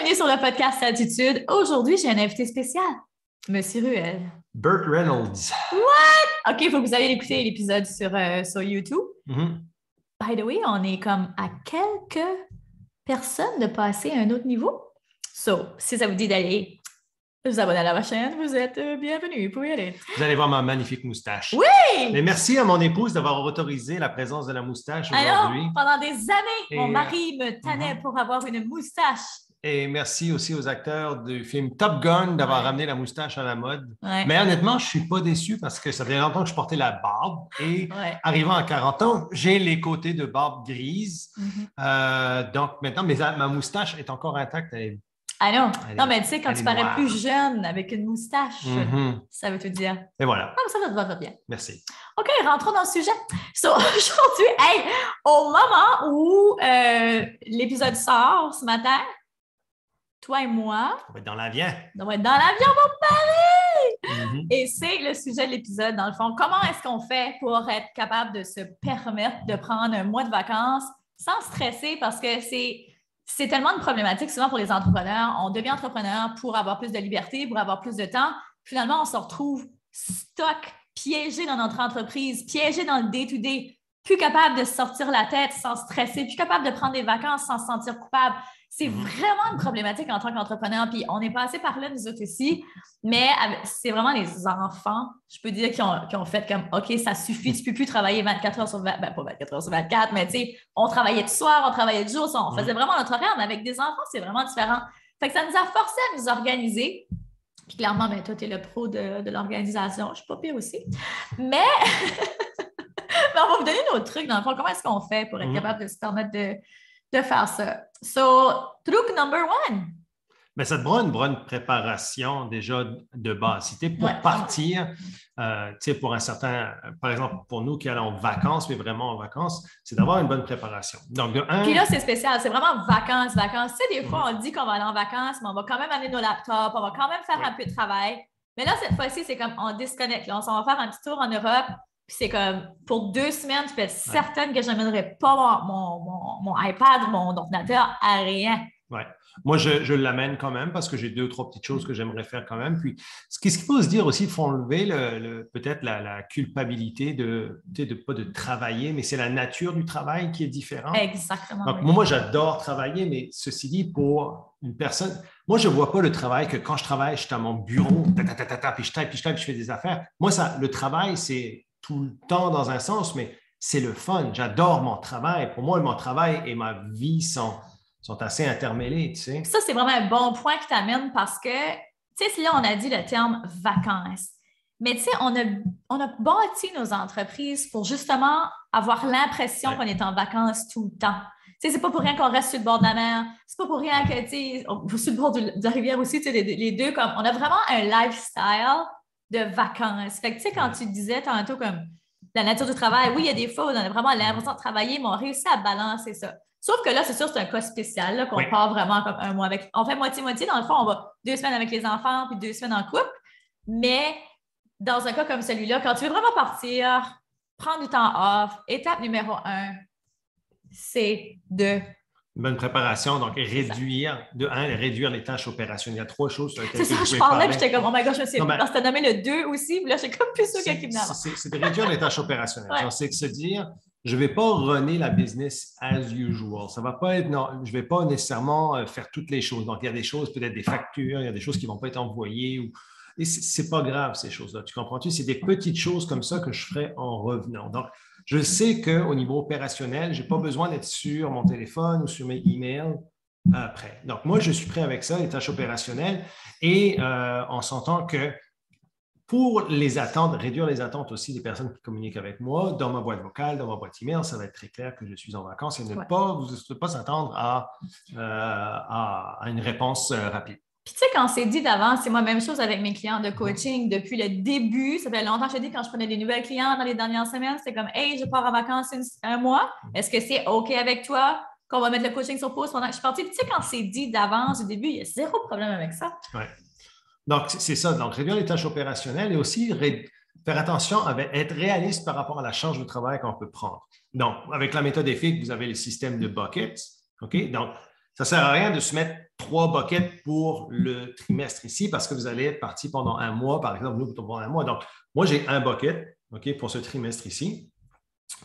Bienvenue sur le podcast Attitude. Aujourd'hui, j'ai un invité spécial, Monsieur Ruel. Burt Reynolds. What? OK, il faut que vous ayez écouté l'épisode sur YouTube. Mm-hmm. By the way, on est comme à quelques personnes de passer à un autre niveau. So, si ça vous dit d'aller vous abonner à la chaîne, vous êtes bienvenus. Vous pouvez y aller. Vous allez voir ma magnifique moustache. Oui! Mais merci à mon épouse d'avoir autorisé la présence de la moustache aujourd'hui. Alors, pendant des années, mon mari me tannait pour avoir une moustache. Et merci aussi aux acteurs du film Top Gun d'avoir ramené la moustache à la mode. Ouais. Mais honnêtement, je ne suis pas déçu parce que ça fait longtemps que je portais la barbe. Et arrivant à 40 ans, j'ai les côtés de barbe grise. Donc maintenant, ma moustache est encore intacte. Ah non, non, mais tu sais, quand tu parais plus jeune avec une moustache, ça veut tout dire. Et voilà. Ah, ça va bien. Merci. OK, rentrons dans le sujet. So, aujourd'hui, au moment où l'épisode sort ce matin, toi et moi, on va être dans l'avion. On va être dans l'avion pour Paris! Et c'est le sujet de l'épisode, dans le fond. Comment est-ce qu'on fait pour être capable de se permettre de prendre un mois de vacances sans stresser parce que c'est tellement de problématiques souvent pour les entrepreneurs. On devient entrepreneur pour avoir plus de liberté, pour avoir plus de temps. Finalement, on se retrouve stock, piégé dans notre entreprise, piégé dans le day-to-day, plus capable de sortir la tête sans stresser, plus capable de prendre des vacances sans se sentir coupable. C'est vraiment une problématique en tant qu'entrepreneur. Puis on est passé par là, nous autres aussi, mais c'est vraiment les enfants, je peux dire, qui ont fait comme OK, ça suffit, tu ne peux plus travailler 24 heures sur 24, ben pas 24 heures sur 24, mais tu sais, on travaillait de soir, on travaillait de jour, on faisait vraiment notre horaire, mais avec des enfants, c'est vraiment différent. Fait que ça nous a forcé à nous organiser. Puis clairement, ben, toi, tu es le pro de l'organisation. Je ne suis pas pire aussi. Mais on va vous donner nos trucs, dans le fond. Comment est-ce qu'on fait pour être capable de se permettre de faire ça? So, truc number one. Bien, ça te prend une bonne préparation déjà de base. Si tu es pour partir, tu sais, pour un certain, par exemple, pour nous qui allons en vacances, mais vraiment en vacances, c'est d'avoir une bonne préparation. Donc, de un. Puis là, c'est spécial. C'est vraiment vacances. Tu sais, des fois, on dit qu'on va aller en vacances, mais on va quand même amener nos laptops, on va quand même faire un peu de travail. Mais là, cette fois-ci, c'est comme on disconnecte. Là, on va faire un petit tour en Europe. Puis c'est comme, pour 2 semaines, je peux être certaine que je n'amènerai pas mon iPad, mon ordinateur à rien. Oui. Moi, je l'amène quand même parce que j'ai 2 ou 3 petites choses que j'aimerais faire quand même. Puis, ce qu'il faut se dire aussi, il faut enlever peut-être la culpabilité de pas de travailler, mais c'est la nature du travail qui est différente. Exactement. Donc, moi, j'adore travailler, mais ceci dit, pour une personne, moi, je ne vois pas le travail que quand je travaille, je suis à mon bureau, puis je tape, puis je fais des affaires. Moi, le travail, c'est tout le temps dans un sens, mais c'est le fun. J'adore mon travail. Pour moi, mon travail et ma vie sont assez intermêlés, tu sais. Ça, c'est vraiment un bon point qui t'amène parce que, tu sais, là, on a dit le terme vacances. Mais tu sais, on a bâti nos entreprises pour justement avoir l'impression qu'on est en vacances tout le temps. Tu sais, c'est pas pour rien qu'on reste sur le bord de la mer. C'est pas pour rien que, tu sais, sur le bord de la rivière aussi, tu sais, les deux, comme, on a vraiment un lifestyle de vacances. Fait que, tu sais, quand tu disais tantôt comme la nature du travail, oui, il y a des fois où on a vraiment l'impression de travailler, mais on réussit à balancer ça. Sauf que là, c'est sûr, c'est un cas spécial, là, qu'on part vraiment comme un mois avec. On fait moitié-moitié. Dans le fond, on va 2 semaines avec les enfants, puis 2 semaines en couple. Mais dans un cas comme celui-là, quand tu veux vraiment partir, prendre du temps off, étape numéro 1, c'est de... Une bonne préparation, donc réduire les tâches opérationnelles. Il y a 3 choses sur lesquelles c'est ça, je parlais, puis j'étais comme, oh my gosh, je sais pas. Parce que tu as nommé le 2 aussi, puis là, j'étais comme plus sûr qu'il y a c'est de réduire les tâches opérationnelles. Genre, c'est que se dire, je ne vais pas runner la business as usual. Ça va pas être, non, je ne vais pas nécessairement faire toutes les choses. Donc, il y a des choses, peut-être des factures, il y a des choses qui ne vont pas être envoyées. Et ce n'est pas grave, ces choses-là. Tu comprends-tu? C'est des petites choses comme ça que je ferai en revenant. Donc, je sais qu'au niveau opérationnel, je n'ai pas besoin d'être sur mon téléphone ou sur mes emails après. Donc, moi, je suis prêt avec ça, les tâches opérationnelles. Et on s'entend que pour les attentes, réduire les attentes aussi des personnes qui communiquent avec moi, dans ma boîte vocale, dans ma boîte email, ça va être très clair que je suis en vacances et ne pas s'attendre à une réponse rapide. Puis tu sais, quand c'est dit d'avance, c'est moi, même chose avec mes clients de coaching depuis le début. Ça fait longtemps que je te dis, quand je prenais des nouvelles clients dans les dernières semaines, c'était comme, hey, je pars en vacances un mois. Est-ce que c'est OK avec toi qu'on va mettre le coaching sur pause pendant que je suis partie? Puis tu sais, quand c'est dit d'avance au début, il y a 0 problème avec ça. Oui. Donc, c'est ça. Donc, réduire les tâches opérationnelles et aussi faire attention à être réaliste par rapport à la charge de travail qu'on peut prendre. Donc, avec la méthode EFIC, vous avez le système de buckets. OK? Donc, ça ne sert à rien de se mettre 3 buckets pour le trimestre ici parce que vous allez être parti pendant un mois, par exemple, nous, pendant un mois. Donc, moi, j'ai un bucket pour ce trimestre ici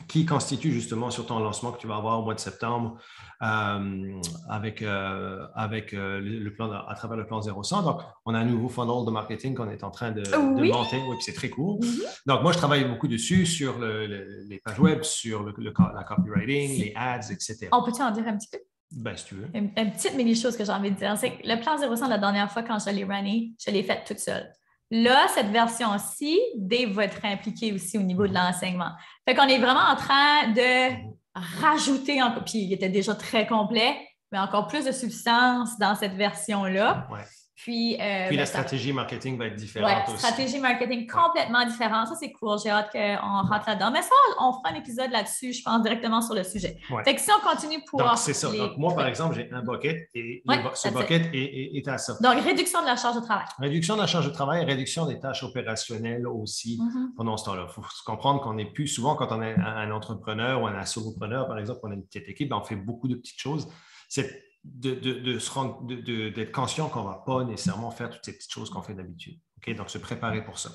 qui constitue justement sur ton lancement que tu vas avoir au mois de septembre avec le plan à travers le plan 0-100. Donc, on a un nouveau funnel de marketing qu'on est en train de monter. Oui, puis c'est très cool. Donc, moi, je travaille beaucoup dessus sur les pages web, sur la copywriting, les ads, etc. On peut-tu en dire un petit peu? Ben, si tu veux. Une petite mini-chose que j'ai envie de dire, c'est que le plan 0-100, la dernière fois, quand je l'ai runné, je l'ai fait toute seule. Là, cette version-ci, Dave va être impliqué aussi au niveau de l'enseignement. Fait qu'on est vraiment en train de rajouter, puis il était déjà très complet, mais encore plus de substance dans cette version-là. Ouais. Puis la stratégie marketing va être différente aussi. Stratégie marketing complètement différente. Ça, c'est cool. J'ai hâte qu'on rentre là-dedans. Mais ça, on fera un épisode là-dessus, je pense, directement sur le sujet. Ouais. Fait que si on continue pour... Donc, c'est ça. Donc, moi, par exemple, j'ai un bucket et ce bucket est à ça. Donc, réduction de la charge de travail. Réduction de la charge de travail, réduction des tâches opérationnelles aussi pendant ce temps-là. Il faut se comprendre qu'on n'est plus souvent, quand on est un entrepreneur ou un solopreneur, par exemple, on a une petite équipe, on fait beaucoup de petites choses. C'est d'être conscient qu'on ne va pas nécessairement faire toutes ces petites choses qu'on fait d'habitude. Okay? Donc, se préparer pour ça.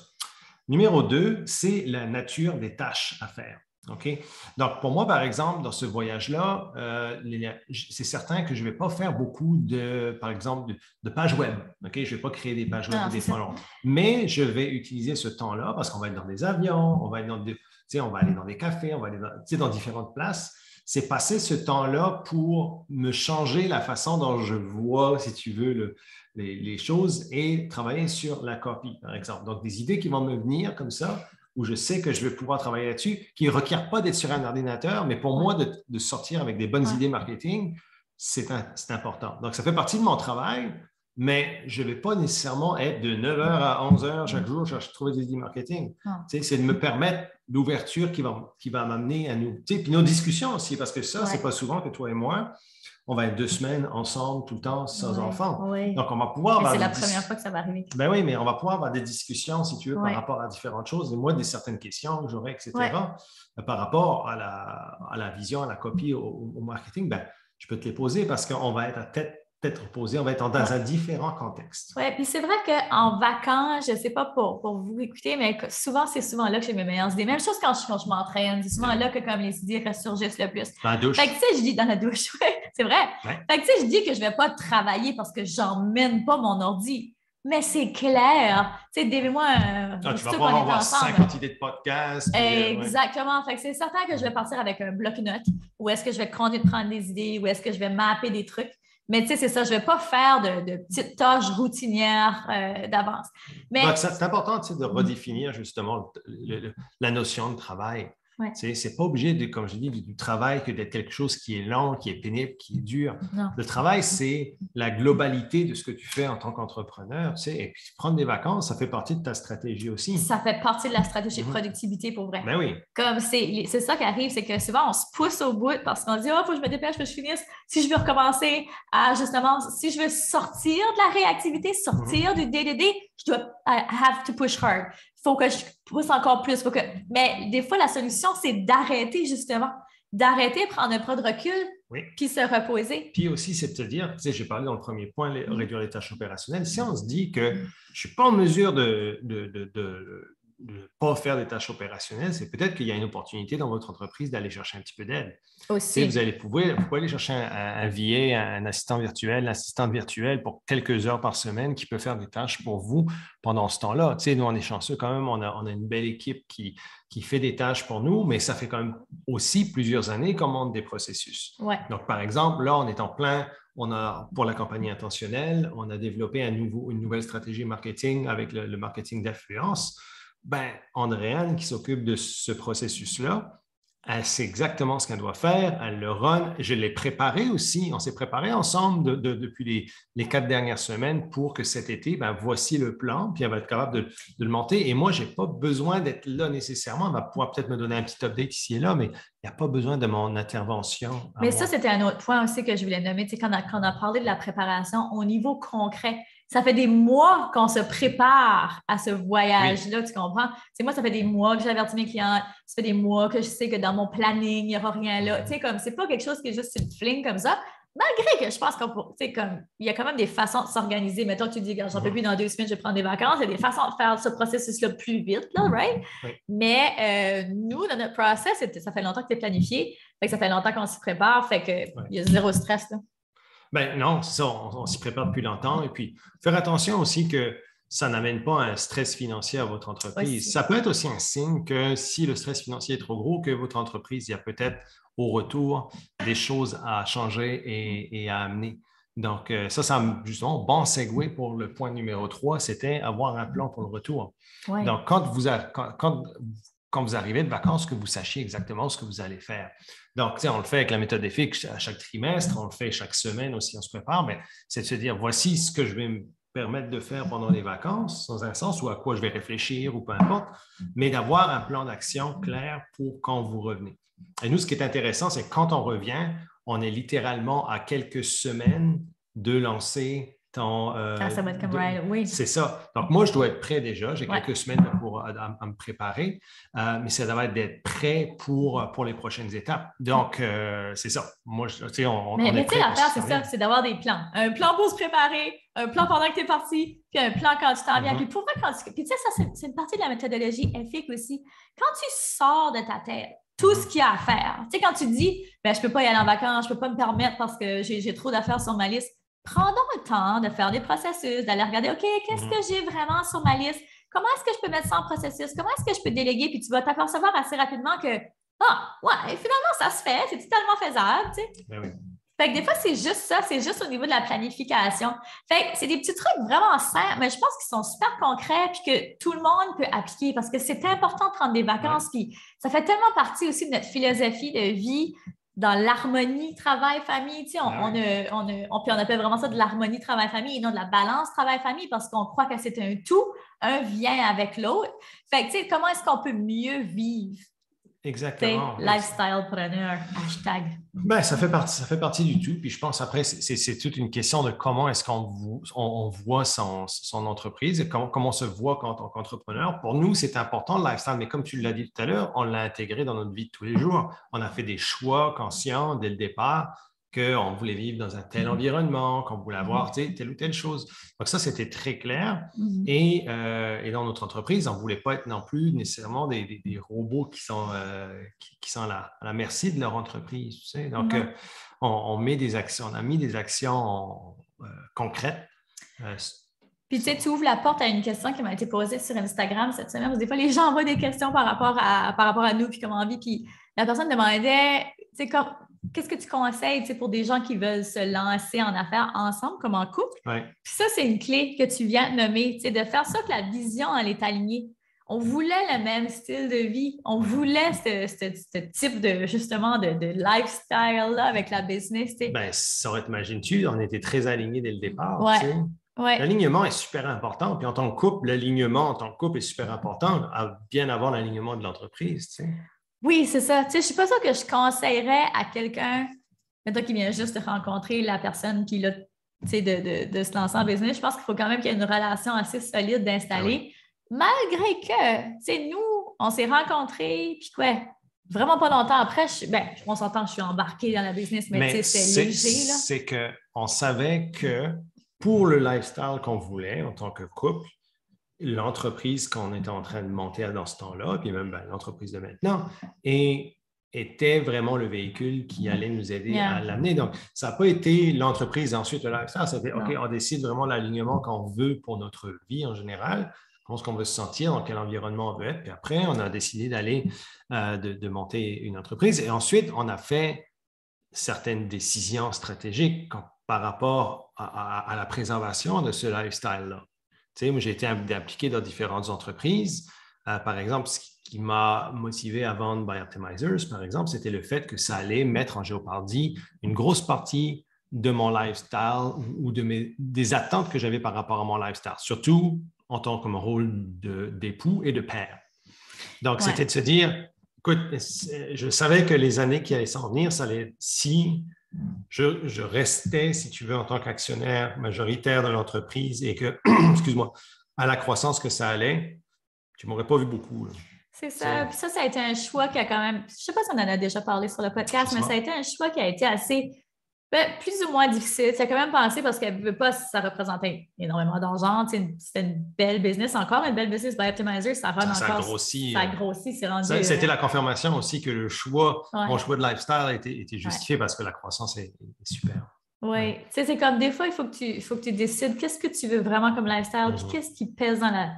Numéro 2, c'est la nature des tâches à faire. Okay? Donc, pour moi, par exemple, dans ce voyage-là, c'est certain que je ne vais pas faire beaucoup par exemple, de pages web. Okay? Je ne vais pas créer des pages web ou des funnels. Mais je vais utiliser ce temps-là parce qu'on va être dans des avions, on va aller dans des cafés, on va aller dans différentes places. C'est passer ce temps-là pour me changer la façon dont je vois, si tu veux, les choses et travailler sur la copie, par exemple. Donc, des idées qui vont me venir comme ça, où je sais que je vais pouvoir travailler là-dessus, qui ne requièrent pas d'être sur un ordinateur, mais pour moi, de sortir avec des bonnes idées marketing, c'est important. Donc, ça fait partie de mon travail, mais je ne vais pas nécessairement être de 9h à 11h chaque jour, je trouve des idées marketing. C'est de me permettre l'ouverture qui va m'amener à nous. Puis nos discussions aussi, parce que ça, c'est pas souvent que toi et moi, on va être 2 semaines ensemble tout le temps sans enfants. Oui. Donc, on va pouvoir... C'est la première fois que ça va arriver. Ben oui, mais on va pouvoir avoir des discussions, si tu veux, par rapport à différentes choses. Et moi, certaines questions que j'aurais, etc., par rapport à la vision, à la copie, au marketing, ben, je peux te les poser parce qu'on va être à tête reposé, on va être dans un différent contexte. Oui, puis c'est vrai qu'en vacances, je ne sais pas pour vous écouter, mais c'est souvent là que j'ai mes meilleures idées. Même chose quand je m'entraîne, c'est souvent là que comme les idées ressurgissent le plus. Dans la douche. Fait que tu sais, je dis dans la douche, oui, c'est vrai. Ouais. Fait que tu sais, je dis que je ne vais pas travailler parce que je n'emmène pas mon ordi. Mais c'est clair. Tu sais, Dave et moi, tu vas pouvoir avoir 50 idées de podcast. Exactement. Fait que c'est certain que je vais partir avec un bloc-notes où est-ce que je vais continuer de prendre des idées, où est-ce que je vais mapper des trucs. Mais tu sais, c'est ça, je ne vais pas faire de petites tâches routinières d'avance. Mais donc, c'est important de redéfinir justement la notion de travail. Ouais. C'est pas obligé, comme je dis, du travail que d'être quelque chose qui est long, qui est pénible, qui est dur. Non. Le travail, c'est la globalité de ce que tu fais en tant qu'entrepreneur. Et puis, prendre des vacances, ça fait partie de ta stratégie aussi. Ça fait partie de la stratégie de productivité pour vrai. Ben oui. Comme c'est ça qui arrive, c'est que souvent, on se pousse au bout parce qu'on dit « Oh, il faut que je me dépêche, il faut que je finisse. Si je veux recommencer à justement, si je veux sortir de la réactivité, sortir du day-to-day, je dois have to push hard. Il faut que je pousse encore plus. Mais des fois, la solution, c'est d'arrêter justement. D'arrêter, prendre un pas de recul, puis se reposer. Puis aussi, c'est de te dire, j'ai parlé dans le premier point, réduire les tâches opérationnelles. Si on se dit que je ne suis pas en mesure de ne pas faire des tâches opérationnelles, c'est peut-être qu'il y a une opportunité dans votre entreprise d'aller chercher un petit peu d'aide. Aussi. Vous pouvez aller chercher un VA, un assistant virtuel, une assistante virtuelle pour quelques heures par semaine qui peut faire des tâches pour vous pendant ce temps-là. Nous, on est chanceux quand même, on a une belle équipe qui fait des tâches pour nous, mais ça fait quand même aussi plusieurs années qu'on monte des processus. Ouais. Donc, par exemple, là, on est en plein, pour la compagnie intentionnelle, on a développé une nouvelle stratégie marketing avec le marketing d'affluence. Andréane, qui s'occupe de ce processus-là, elle sait exactement ce qu'elle doit faire, elle le run. Je l'ai préparé aussi, on s'est préparé ensemble depuis les 4 dernières semaines pour que cet été, voici le plan, puis elle va être capable de le monter. Et moi, je n'ai pas besoin d'être là nécessairement. Elle va pouvoir peut-être me donner un petit update ici et là, mais il n'y a pas besoin de mon intervention. Mais ça, c'était un autre point aussi que je voulais nommer. Quand on a parlé de la préparation au niveau concret, ça fait des mois qu'on se prépare à ce voyage-là, tu comprends? Moi, ça fait des mois que j'avertis mes clients, ça fait des mois que je sais que dans mon planning, il n'y aura rien là. C'est pas quelque chose qui est juste une fling comme ça. malgré que je pense qu'il y a quand même des façons de s'organiser. Mettons que tu dis, j'en peux plus dans 2 semaines, je vais prendre des vacances. Il y a des façons de faire ce processus-là plus vite, là, right? Oui. Mais nous, dans notre process, ça fait longtemps que tu es planifié. Fait que ça fait longtemps qu'on s'y prépare. Fait que il y a zéro stress, là. Ben non, c'est ça, on s'y prépare depuis longtemps. Et puis, faire attention aussi que ça n'amène pas un stress financier à votre entreprise. Ça peut être aussi un signe que si le stress financier est trop gros, que votre entreprise, il y a peut-être au retour des choses à changer et à amener. Donc, ça, justement, bon segue pour le point numéro 3, c'était avoir un plan pour le retour. Ouais. Donc, quand vous arrivez de vacances, que vous sachiez exactement ce que vous allez faire. Donc, on le fait avec la méthode EFIC à chaque trimestre, on le fait chaque semaine aussi, on se prépare, mais c'est de se dire, voici ce que je vais me permettre de faire pendant les vacances, dans un sens, ou à quoi je vais réfléchir, ou peu importe, mais d'avoir un plan d'action clair pour quand vous revenez. Et nous, ce qui est intéressant, c'est que quand on revient, on est littéralement à quelques semaines de lancer ton... ça va être comme oui. C'est ça. Donc, moi, je dois être prêt déjà. J'ai quelques semaines à me préparer, mais ça doit être d'être prêt pour les prochaines étapes. Donc, c'est ça. Moi, on est prêt. L'affaire, c'est ça, c'est d'avoir des plans. Un plan pour se préparer, un plan pendant que tu es parti, puis un plan quand tu t'en viens. Puis pourquoi Puis tu sais, ça, c'est une partie de la méthodologie EFIC aussi. Quand tu sors de ta tête, tout ce qu'il y a à faire. Tu sais, quand tu dis, je ne peux pas y aller en vacances, je ne peux pas me permettre parce que j'ai trop d'affaires sur ma liste, prends donc le temps de faire des processus, d'aller regarder, OK, qu'est-ce que j'ai vraiment sur ma liste? Comment est-ce que je peux mettre ça en processus? Comment est-ce que je peux déléguer? Puis tu vas t'apercevoir assez rapidement que, finalement, ça se fait, c'est totalement faisable, tu sais. Ben oui. Fait que des fois, c'est juste ça, c'est juste au niveau de la planification. Fait que c'est des petits trucs vraiment simples, mais je pense qu'ils sont super concrets puis que tout le monde peut appliquer parce que c'est important de prendre des vacances. Puis ça fait tellement partie aussi de notre philosophie de vie dans l'harmonie travail-famille. Tu sais, on appelle vraiment ça de l'harmonie travail-famille et non de la balance travail-famie parce qu'on croit que c'est un tout, un vient avec l'autre. Fait que tu sais, comment est-ce qu'on peut mieux vivre? Exactement. Lifestylepreneur, hashtag. Ben, ça fait partie du tout. Puis je pense après, c'est toute une question de comment est-ce on voit son entreprise et comment on se voit en tant qu'entrepreneur. Pour nous, c'est important le lifestyle, mais comme tu l'as dit tout à l'heure, on l'a intégré dans notre vie de tous les jours. On a fait des choix conscients dès le départ qu'on voulait vivre dans un tel environnement, qu'on voulait avoir telle ou telle chose. Donc ça, c'était très clair. Et dans notre entreprise, on ne voulait pas être non plus nécessairement des robots qui sont à la merci de leur entreprise. Tu sais? Donc, on met des actions, on a mis des actions concrètes. Puis, tu sais, tu ouvres la porte à une question qui m'a été posée sur Instagram cette semaine. Parce que des fois, les gens envoient des questions par rapport à nous, puis comment on vit. Puis, la personne demandait, tu sais, qu'est-ce que tu conseilles pour des gens qui veulent se lancer en affaires ensemble, comme en couple? Ouais. Puis ça, c'est une clé que tu viens de nommer, de faire ça que la vision, elle est alignée. On voulait le même style de vie. On voulait ce type de, justement, de lifestyle-là avec la business. Ben, ça aurait, t'imagines-tu, on était très alignés dès le départ. Ouais. Tu sais? Ouais. L'alignement est super important. Puis en tant que couple, l'alignement en tant que couple est super important, bien avant l'alignement de l'entreprise. Tu sais? Oui, c'est ça. Tu sais, je ne suis pas sûre que je conseillerais à quelqu'un, mettons, qui vient juste de rencontrer la personne qui l'a, tu sais, de se lancer en business. Je pense qu'il faut quand même qu'il y ait une relation assez solide d'installer. Malgré que, tu sais, nous, on s'est rencontrés, puis quoi, vraiment pas longtemps après, on s'entend, je suis embarquée dans la business, mais tu sais, c'est léger, là. C'est qu'on savait que pour le lifestyle qu'on voulait en tant que couple, l'entreprise qu'on était en train de monter dans ce temps-là, puis même l'entreprise de maintenant, était vraiment le véhicule qui allait nous aider à l'amener. Donc, ça n'a pas été l'entreprise et ensuite le lifestyle, c'était OK, on décide vraiment l'alignement qu'on veut pour notre vie en général, comment est-ce qu'on veut se sentir, dans quel environnement on veut être, puis après, on a décidé d'aller, de monter une entreprise et ensuite, on a fait certaines décisions stratégiques par rapport à la préservation de ce lifestyle-là. Tu sais, moi, j'ai été impliqué dans différentes entreprises. Par exemple, ce qui m'a motivé à vendre by Optimizers, par exemple, c'était le fait que ça allait mettre en géopardie une grosse partie de mon lifestyle ou des attentes que j'avais par rapport à mon lifestyle, surtout en tant que rôle d'époux et de père. Donc, c'était de se dire, écoute, je savais que les années qui allaient s'en venir, ça allait, si je restais, si tu veux, en tant qu'actionnaire majoritaire de l'entreprise et que, excuse-moi, à la croissance que ça allait, tu ne m'aurais pas vu beaucoup. Là. C'est ça. Puis ça a été un choix qui a quand même, je ne sais pas si on en a déjà parlé sur le podcast, mais ça a été un choix qui a été assez Ben, plus ou moins difficile. Ça a quand même pensé parce qu'elle ne veut pas, ça représentait énormément d'argent. C'était une belle business encore, une belle business by Optimizer, ça run Ça a encore. grossi. Ça a grossi, c'est rendu. C'était la confirmation aussi que mon Ouais, choix de lifestyle était ouais. justifié parce que la croissance est super. Oui, tu sais, c'est comme des fois, il faut que tu décides qu'est-ce que tu veux vraiment comme lifestyle, puis qu'est-ce qui pèse dans la.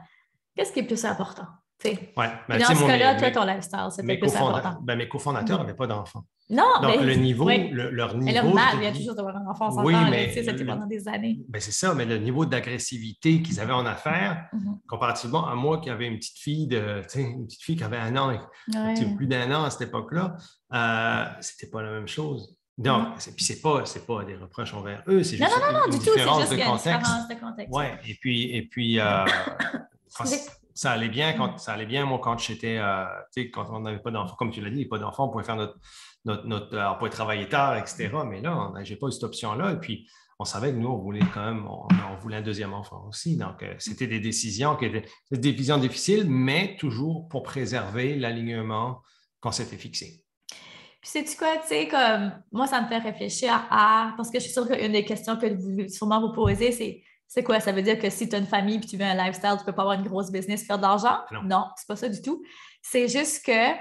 Qu'est-ce qui est plus important, tu sais. Ouais, Puis ben, dans tu sais, ce cas-là, toi, ton lifestyle, c'était plus important. mes cofondateurs n'avaient pas d'enfants. Non, Donc, mais oui. leur Mais là, niveau, je Matt te vient dis, toujours d'avoir un enfant, on oui, s'entend, là, tu sais, mais ça a été pendant des années. ben c'est ça, mais le niveau d'agressivité qu'ils avaient en affaires, comparativement à moi qui avait une petite fille une petite fille qui avait 1 an, un petit peu plus d'1 an à cette époque-là, c'était pas la même chose. Donc, puis c'est pas des reproches envers eux, c'est juste Non, une du tout, c'est différence juste de qu'il y a une contexte. différence de contexte. Ouais, et puis ça allait bien moi quand j'étais, quand on n'avait pas d'enfants, comme tu l'as dit, pas d'enfants, on pouvait faire on pouvait travailler tard, etc. Mais là, j'ai pas eu cette option-là. Et puis, on savait que nous, on voulait quand même, on voulait un deuxième enfant aussi. Donc, c'était des décisions des décisions difficiles, mais toujours pour préserver l'alignement qu'on s'était fixé. Puis, sais-tu quoi, tu sais, comme moi, ça me fait réfléchir parce que je suis sûre qu'une des questions que vous sûrement vous posez, c'est quoi? Ça veut dire que si tu as une famille et tu veux un lifestyle, tu ne peux pas avoir une grosse business et faire de l'argent? Non, c'est pas ça du tout. C'est juste que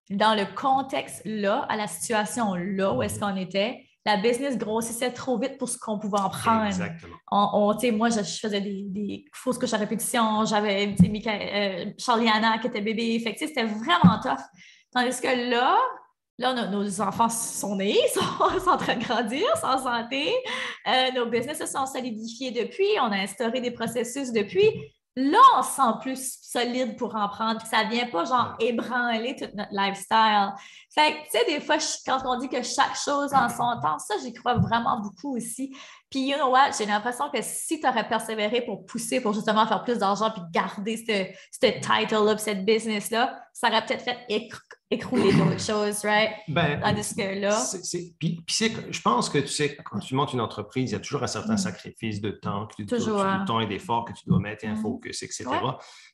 dans le contexte là, à la situation là où est-ce qu'on était, la business grossissait trop vite pour ce qu'on pouvait en prendre. Exactement. Moi, je faisais des fausses couches à répétition, j'avais Charliana qui était bébé, fait que c'était vraiment tough. Tandis que là, nos enfants sont nés, sont en train de grandir, sont en santé. Nos business se sont solidifiés depuis. On a instauré des processus depuis. Là, on se sent plus solide pour en prendre. Ça ne vient pas genre ébranler tout notre lifestyle. Fait que, tu sais, des fois, quand on dit que chaque chose en son temps, ça, j'y crois vraiment beaucoup aussi. Puis, you know what, j'ai l'impression que si tu aurais persévéré pour pousser, pour justement faire plus d'argent puis garder ce title-là, cette business-là, ça aurait peut-être fait écrouler d'autres choses, right? Tandis que là... je pense que, tu sais, quand tu montes une entreprise, il y a toujours un certain sacrifice de temps, de temps et d'effort que tu dois mettre, un focus, etc. Ouais.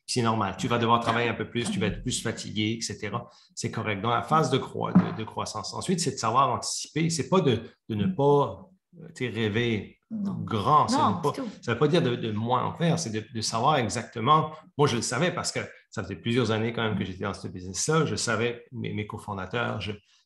Puis c'est normal. Tu vas devoir travailler un peu plus, tu vas être plus fatigué, etc. C'est correct. Dans la phase de croissance. Ensuite, c'est de savoir anticiper. C'est pas de ne pas rêver grand. Ça ne veut pas dire de moins en faire, c'est de savoir exactement. Moi, je le savais parce que ça faisait plusieurs années quand même que j'étais dans ce business-là. Je savais mes cofondateurs,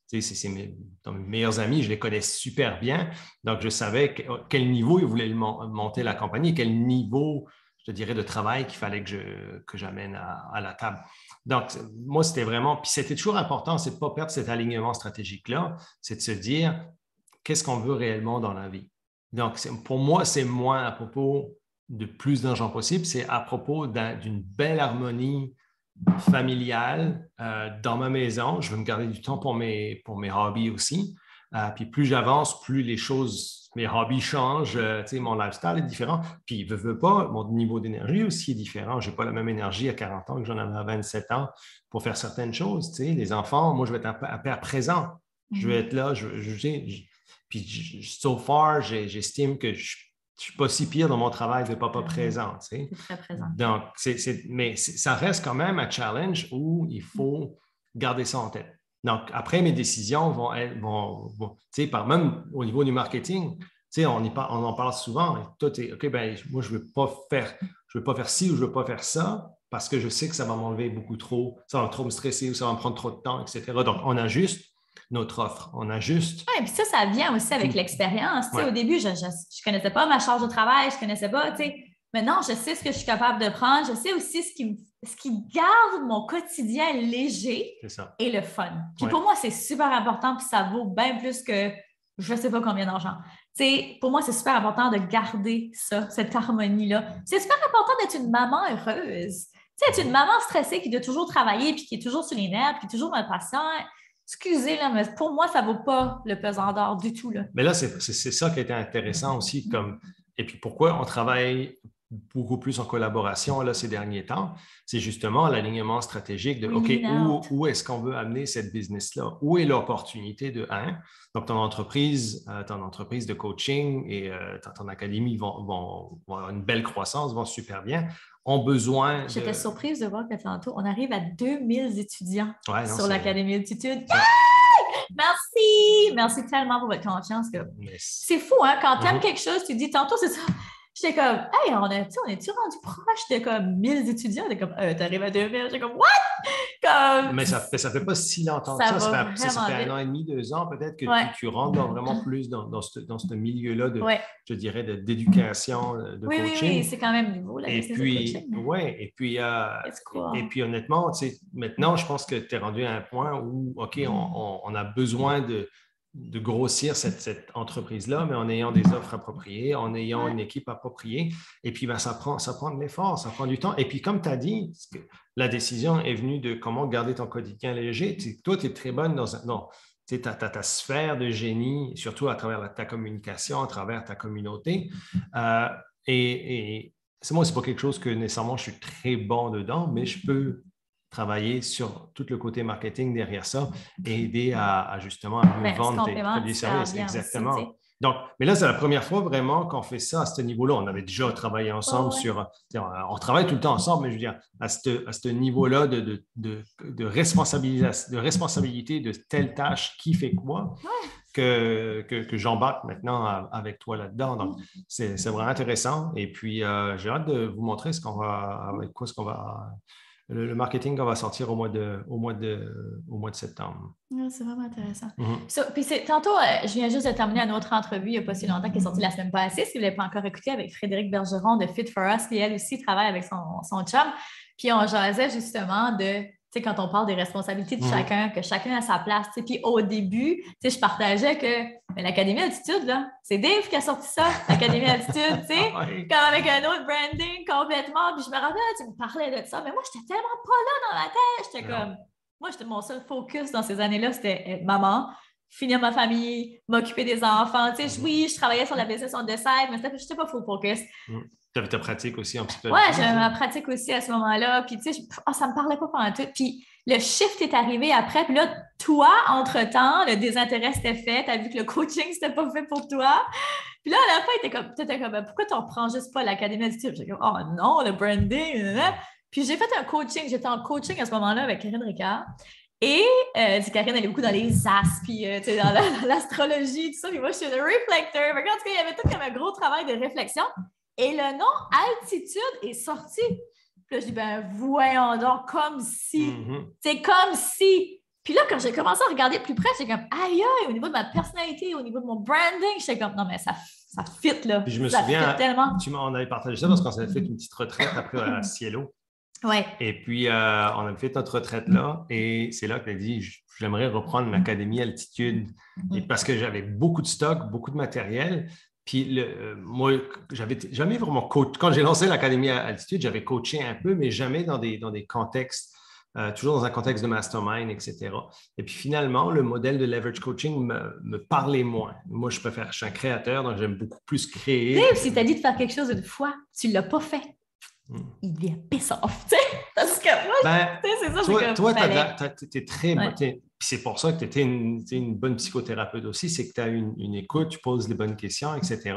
c'est mes meilleurs amis, je les connais super bien. Donc, je savais quel niveau ils voulaient monter la compagnie, quel niveau, je te dirais, de travail qu'il fallait que j'amène à la table. Donc, moi, c'était vraiment, puis c'était toujours important, c'est de ne pas perdre cet alignement stratégique-là, c'est de se dire, qu'est-ce qu'on veut réellement dans la vie? Donc, pour moi, c'est moins à propos de plus d'argent possible, c'est à propos d'une belle harmonie familiale dans ma maison. Je veux me garder du temps pour mes hobbies aussi. Puis plus j'avance, plus mes hobbies changent. Mon lifestyle est différent. Puis, veux pas, mon niveau d'énergie aussi est différent. Je n'ai pas la même énergie à 40 ans que j'en avais à 27 ans pour faire certaines choses. Les enfants, moi, je vais être à présent. Je vais être là. Puis, so far, j'estime que je ne suis pas si pire dans mon travail de papa présent. C'est très présent. Donc, mais ça reste quand même un challenge où il faut garder ça en tête. Donc, après, mes décisions vont même au niveau du marketing, on en parle souvent. Toi, OK, ben, moi, je ne veux pas faire ci ou je ne veux pas faire ça parce que je sais que ça va m'enlever beaucoup trop, ça va trop me stresser ou ça va me prendre trop de temps, etc. Donc, on ajuste notre offre. On ajuste. Oui, puis ça vient aussi avec l'expérience. Ouais. Au début, je ne connaissais pas ma charge de travail, je ne connaissais pas. Maintenant, je sais ce que je suis capable de prendre. Je sais aussi ce qui garde mon quotidien léger et le fun. Puis pour moi, c'est super important, puis ça vaut bien plus que je ne sais pas combien d'argent. Pour moi, c'est super important de garder ça, cette harmonie-là. C'est super important d'être une maman heureuse. Être une maman stressée qui doit toujours travailler, puis qui est toujours sur les nerfs, puis qui est toujours impatiente. Excusez, là, mais pour moi, ça ne vaut pas le pesant d'or du tout. Là. Mais là, c'est ça qui a été intéressant aussi. Et puis pourquoi on travaille beaucoup plus en collaboration là, ces derniers temps, c'est justement l'alignement stratégique de OK, où est-ce qu'on veut amener cette business-là? Où est l'opportunité de Donc, ton entreprise de coaching et ton académie vont avoir une belle croissance, vont super bien, ont besoin de... J'étais surprise de voir que tantôt, on arrive à 2000 étudiants sur l'Académie Altitude. Merci! Merci tellement pour votre confiance. C'est fou, hein? Quand tu aimes quelque chose, tu dis tantôt, c'est ça. J'étais comme, hey, on est-tu rendu proche de comme 1000 étudiants? T'es comme, t'arrives à 2000. J'étais comme, what? Mais ça fait pas si longtemps que ça. Ça fait 1 an et demi, 2 ans peut-être que tu rentres vraiment plus dans ce milieu-là je dirais, d'éducation, de coaching. Oui, c'est quand même nouveau, la business de coaching. Et puis honnêtement, maintenant, je pense que tu es rendu à un point où, OK, on a besoin de grossir cette entreprise-là, mais en ayant des offres appropriées, en ayant une équipe appropriée. Et puis, ça prend de l'effort, ça prend du temps. Et puis, comme tu as dit, la décision est venue de comment garder ton quotidien léger. Toi, tu es très bonne tu as ta sphère de génie, surtout à travers ta communication, à travers ta communauté. Et moi, ce n'est pas quelque chose que nécessairement je suis très bon dedans, mais je peux travailler sur tout le côté marketing derrière ça et aider à justement à mieux vendre tes produits et services. Exactement. Aussi, donc, mais là, c'est la première fois vraiment qu'on fait ça à ce niveau-là. On avait déjà travaillé ensemble on travaille tout le temps ensemble, mais je veux dire, à ce niveau-là de responsabilité de telle tâche, qui fait quoi, que j'embarque maintenant avec toi là-dedans. Donc, c'est vraiment intéressant. Et puis, j'ai hâte de vous montrer avec quoi le marketing qu'on va sortir au mois de septembre. C'est vraiment intéressant. Puis tantôt, je viens juste de terminer une autre entrevue il n'y a pas si longtemps qui est sortie la semaine passée. Si vous ne l'avez pas encore écouté, avec Frédéric Bergeron de Fit for Us, qui elle aussi travaille avec son chum. Puis on jasait justement de, tu sais, quand on parle des responsabilités de chacun, que chacun a sa place. Puis au début, je partageais que l'Académie Altitude, là, c'est Dave qui a sorti ça, l'Académie Altitude, tu sais, comme avec un autre branding complètement. Puis je me rappelle, tu me parlais de ça, mais moi, j'étais tellement pas là dans ma tête. J'étais comme, moi, mon seul focus dans ces années-là, c'était être maman, finir ma famille, m'occuper des enfants. Tu sais, oui, je travaillais sur la business on the side, mais je n'étais pas full focus. Tu avais ta pratique aussi un petit peu. Oui, j'avais ma pratique aussi à ce moment-là. Puis, tu sais, ça ne me parlait pas pendant tout. Puis, le shift est arrivé après. Puis là, toi, entre-temps, le désintérêt s'était fait. Tu as vu que le coaching, c'était pas fait pour toi. Puis là, à la fin, tu étais comme, pourquoi tu ne reprends juste pas l'Académie Altitude? J'étais comme, oh non, le branding. Puis, j'ai fait un coaching. J'étais en coaching à ce moment-là avec Karine Ricard. Et Karine, elle est beaucoup dans les as, puis dans l'astrologie, tout ça. Puis moi, je suis le reflector. En tout cas, il y avait tout comme un gros travail de réflexion. Et le nom Altitude est sorti. Puis là, je dis, voyons donc, comme si. C'est comme si. Puis là, quand j'ai commencé à regarder plus près, j'étais comme, aïe, au niveau de ma personnalité, au niveau de mon branding, j'étais comme, non, mais ça fit, là. Puis je me souviens, on avait partagé ça parce qu'on s'avait fait une petite retraite après à Cielo. Ouais. Et puis, on a fait notre retraite là. Et c'est là que tu as dit, j'aimerais reprendre l'Académie Altitude. Et parce que j'avais beaucoup de stock, beaucoup de matériel. Puis, moi, j'avais jamais vraiment coaché. Quand j'ai lancé l'Académie Altitude, j'avais coaché un peu, mais jamais dans des contextes, toujours dans un contexte de mastermind, etc. Et puis, finalement, le modèle de leverage coaching me parlait moins. Moi, je suis un créateur, donc j'aime beaucoup plus créer. Dave, si tu as dit de faire quelque chose une fois, tu ne l'as pas fait. Il vient piss off, tu sais. Parce que moi, c'est ça, toi, tu es très bon. Puis c'est pour ça que tu étais une bonne psychothérapeute aussi, c'est que tu as une écoute, tu poses les bonnes questions, etc.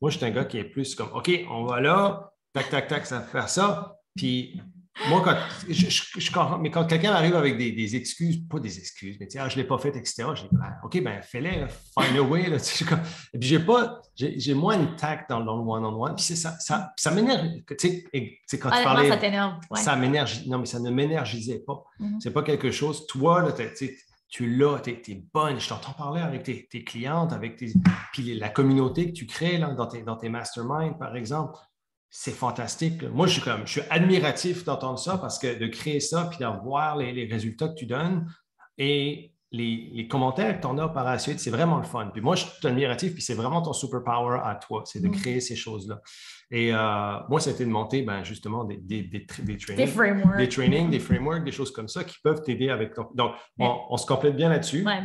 Moi, je suis un gars qui est plus comme, OK, on va là, tac, tac, tac, ça va faire ça. Puis moi, quand quelqu'un arrive avec des excuses, pas des excuses, mais je ne l'ai pas fait, etc., je dis, OK, fais-le, find a way. Là, et puis, j'ai moins de tact dans le one-on-one. Puis ça m'énerve. Tu sais, quand tu parlais, ça t'énerve. Ouais. Ça m'énergie. Non, mais ça ne m'énergisait pas. C'est pas quelque chose. Toi, là, tu l'as, tu es bonne. Je t'entends parler avec tes clientes, puis la communauté que tu crées là, dans tes masterminds, par exemple. C'est fantastique. Moi, je suis admiratif d'entendre ça parce que de créer ça puis de voir les résultats que tu donnes et les commentaires que tu en as par la suite, c'est vraiment le fun. Puis moi, je suis admiratif puis c'est vraiment ton superpower à toi, c'est de créer ces choses-là. Et moi, ça a été de monter justement des trainings, des frameworks, des choses comme ça qui peuvent t'aider avec ton... Donc, on se complète bien là-dessus. Ouais,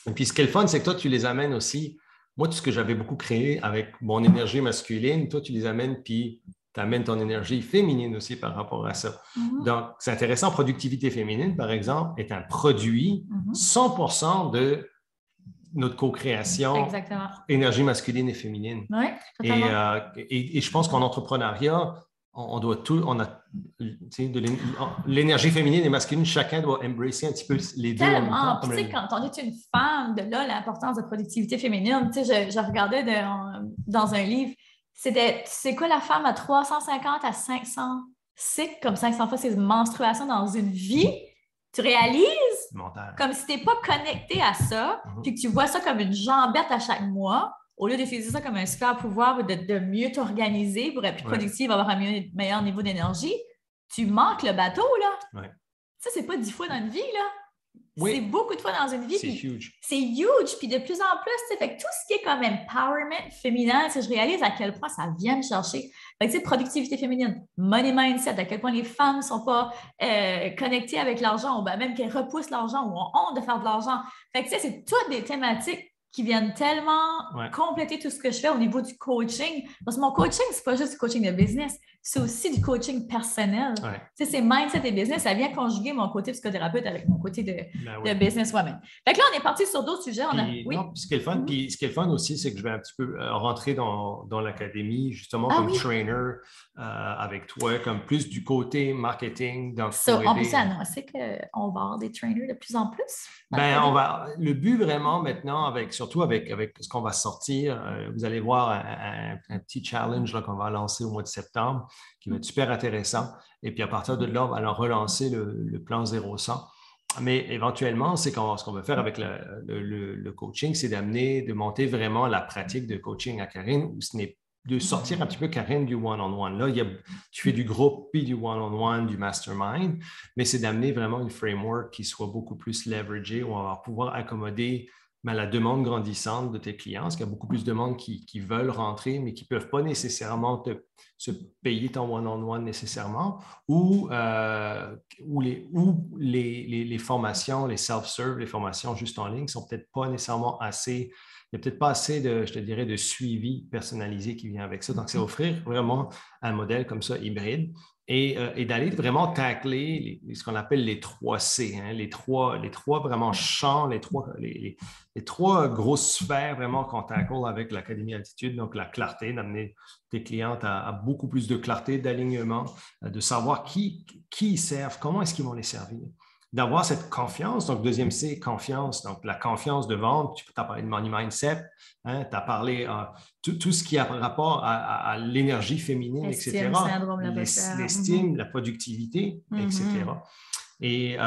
et puis, ce qui est le fun, c'est que toi, tu les amènes aussi. Moi, tout ce que j'avais beaucoup créé avec mon énergie masculine, toi, tu les amènes, puis tu amènes ton énergie féminine aussi par rapport à ça. Donc, c'est intéressant. Productivité féminine, par exemple, est un produit 100% de notre co-création. Exactement. Énergie masculine et féminine. Oui, et je pense qu'en entrepreneuriat, on doit tout, on a de l'énergie féminine et masculine, chacun doit embrasser un petit peu les deux. Tellement. Puis, tu sais, quand on est une femme, de là, l'importance de productivité féminine, tu sais, je regardais dans un livre, c'est quoi la femme à 350 à 500 cycles, comme 500 fois ses menstruations dans une vie? Tu réalises comme si tu n'es pas connecté à ça, puis que tu vois ça comme une jambette à chaque mois, au lieu d'utiliser ça comme un super pouvoir de mieux t'organiser pour être plus productive, avoir un meilleur niveau d'énergie, tu manques le bateau, là. Ouais. Ça, c'est pas 10 fois dans une vie, là. Oui. C'est beaucoup de fois dans une vie. C'est huge. C'est huge, puis de plus en plus, tu sais, fait que tout ce qui est comme empowerment féminin, je réalise à quel point ça vient me chercher. Fait que, tu sais, productivité féminine, money mindset, à quel point les femmes ne sont pas connectées avec l'argent, ou ben même qu'elles repoussent l'argent, ou ont honte de faire de l'argent. Fait que, tu sais, c'est toutes des thématiques qui viennent tellement compléter tout ce que je fais au niveau du coaching. Parce que mon coaching, c'est pas juste du coaching de business, c'est aussi du coaching personnel. Ouais. Tu sais, c'est mindset et business, ça vient conjuguer mon côté psychothérapeute avec mon côté de businesswoman. Fait que là, on est parti sur d'autres sujets. Ce qui est le fun aussi, c'est que je vais un petit peu rentrer dans l'académie, justement, comme trainer avec toi, comme plus du côté marketing. Donc, on peut s'annoncer qu'on va avoir des trainers de plus en plus? Le but vraiment maintenant, surtout avec ce qu'on va sortir, vous allez voir un petit challenge là, qu'on va lancer au mois de septembre qui va être super intéressant. Et puis à partir de là, on va relancer le plan 0-100. Mais éventuellement, ce qu'on va faire avec le coaching, c'est de monter vraiment la pratique de coaching à Karine, où ce n'est de sortir un petit peu, Karine, du one-on-one. Là, tu fais du groupe, puis du one-on-one, du mastermind, mais c'est d'amener vraiment une framework qui soit beaucoup plus leveragée, où on va pouvoir accommoder la demande grandissante de tes clients, parce qu'il y a beaucoup plus de monde qui veulent rentrer, mais qui ne peuvent pas nécessairement se payer ton one-on-one nécessairement, ou les formations, les self-serve, les formations juste en ligne ne sont peut-être pas nécessairement assez. Il n'y a peut-être pas assez de suivi personnalisé qui vient avec ça. Donc, c'est offrir vraiment un modèle comme ça hybride et d'aller vraiment tacler ce qu'on appelle les 3 C, hein, les trois vraiment champs, les trois grosses sphères vraiment qu'on tacle avec l'Académie Altitude. Donc, la clarté, d'amener tes clientes à beaucoup plus de clarté, d'alignement, de savoir qui ils servent, comment est-ce qu'ils vont les servir. D'avoir cette confiance. Donc, deuxième C, confiance. Donc, la confiance de vente. Tu as parlé de money mindset. Hein, tu as parlé tout ce qui a rapport à l'énergie féminine, etc. L'estime, la productivité, etc. Et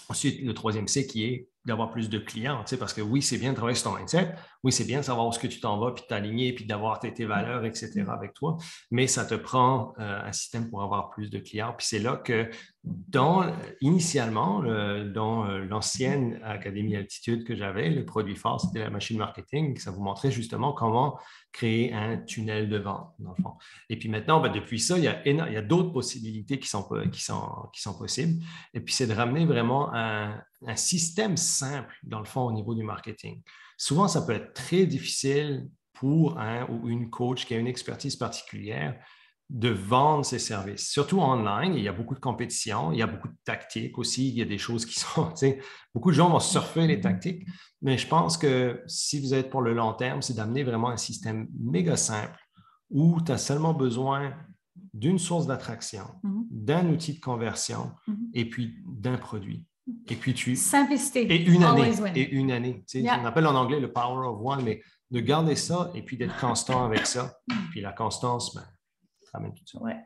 ensuite, le troisième C qui est d'avoir plus de clients, tu sais, parce que oui, c'est bien de travailler sur ton mindset, oui, c'est bien de savoir où est-ce que tu t'en vas, puis de t'aligner, puis d'avoir tes valeurs, etc. avec toi, mais ça te prend un système pour avoir plus de clients. Puis c'est là que, initialement, dans l'ancienne Académie Altitude que j'avais, le produit phare, c'était la machine marketing, ça vous montrait justement comment créer un tunnel de vente, dans le fond. Et puis maintenant, depuis ça, il y a d'autres possibilités qui sont possibles. Et puis, c'est de ramener vraiment un système simple, dans le fond, au niveau du marketing. Souvent, ça peut être très difficile pour un ou une coach qui a une expertise particulière de vendre ses services. Surtout online, il y a beaucoup de compétition, il y a beaucoup de tactiques aussi, il y a des choses qui sont, tu sais, beaucoup de gens vont surfer les tactiques, mais je pense que si vous êtes pour le long terme, c'est d'amener vraiment un système méga simple où tu as seulement besoin d'une source d'attraction, d'un outil de conversion et puis d'un produit. Et puis simplicité. Et une année. Tu sais, on appelle en anglais le power of one, mais de garder ça et puis d'être constant avec ça. Puis la constance, ramène tout ça. Ouais.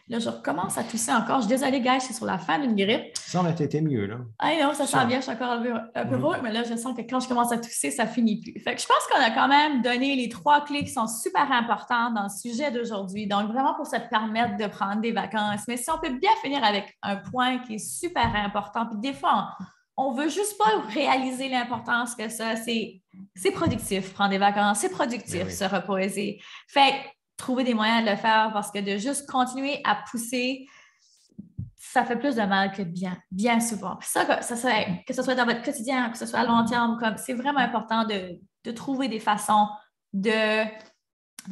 Là, je recommence à tousser encore. Je suis désolée, guys, je suis sur la fin d'une grippe. Ça aurait été mieux, là. Ah non, ça sent bien, je suis encore un peu rouge, mais là, je sens que quand je commence à tousser, ça finit plus. Fait que je pense qu'on a quand même donné les 3 clés qui sont super importantes dans le sujet d'aujourd'hui. Donc, vraiment pour se permettre de prendre des vacances. Mais si on peut bien finir avec un point qui est super important, puis des fois, on ne veut juste pas réaliser l'importance que ça, c'est productif, prendre des vacances, c'est productif, se reposer. Fait que trouver des moyens de le faire parce que de juste continuer à pousser, ça fait plus de mal que de bien, bien souvent. Puis ça, que ce soit dans votre quotidien, que ce soit à long terme, c'est vraiment important de trouver des façons de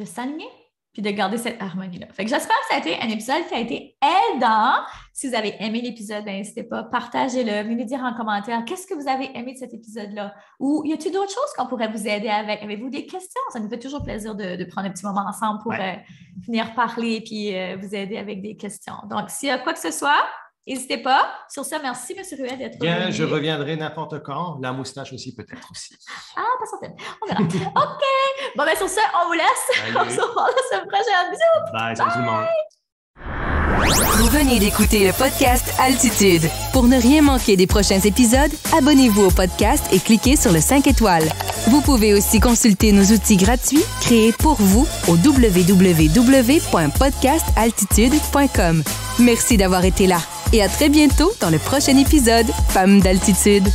s'aligner, puis de garder cette harmonie-là. Fait que j'espère que ça a été un épisode qui a été aidant. Si vous avez aimé l'épisode, n'hésitez pas, partagez-le, venez nous dire en commentaire qu'est-ce que vous avez aimé de cet épisode-là. Ou y a-t-il d'autres choses qu'on pourrait vous aider avec? Avez-vous des questions? Ça nous fait toujours plaisir de prendre un petit moment ensemble pour venir parler puis vous aider avec des questions. Donc, s'il y a quoi que ce soit, n'hésitez pas. Sur ça, merci, M. Ruel, d'être Bien, venu. je reviendrai n'importe quand. La moustache aussi, peut-être aussi. Ah, pas certaine. On verra. OK. Bon, ben sur ça, on vous laisse. On se revoit la semaine prochaine. Bisous. Bye, salut tout le monde. Vous venez d'écouter le podcast Altitude. Pour ne rien manquer des prochains épisodes, abonnez-vous au podcast et cliquez sur le 5 étoiles. Vous pouvez aussi consulter nos outils gratuits créés pour vous au www.podcastaltitude.com. Merci d'avoir été là et à très bientôt dans le prochain épisode Femmes d'Altitude.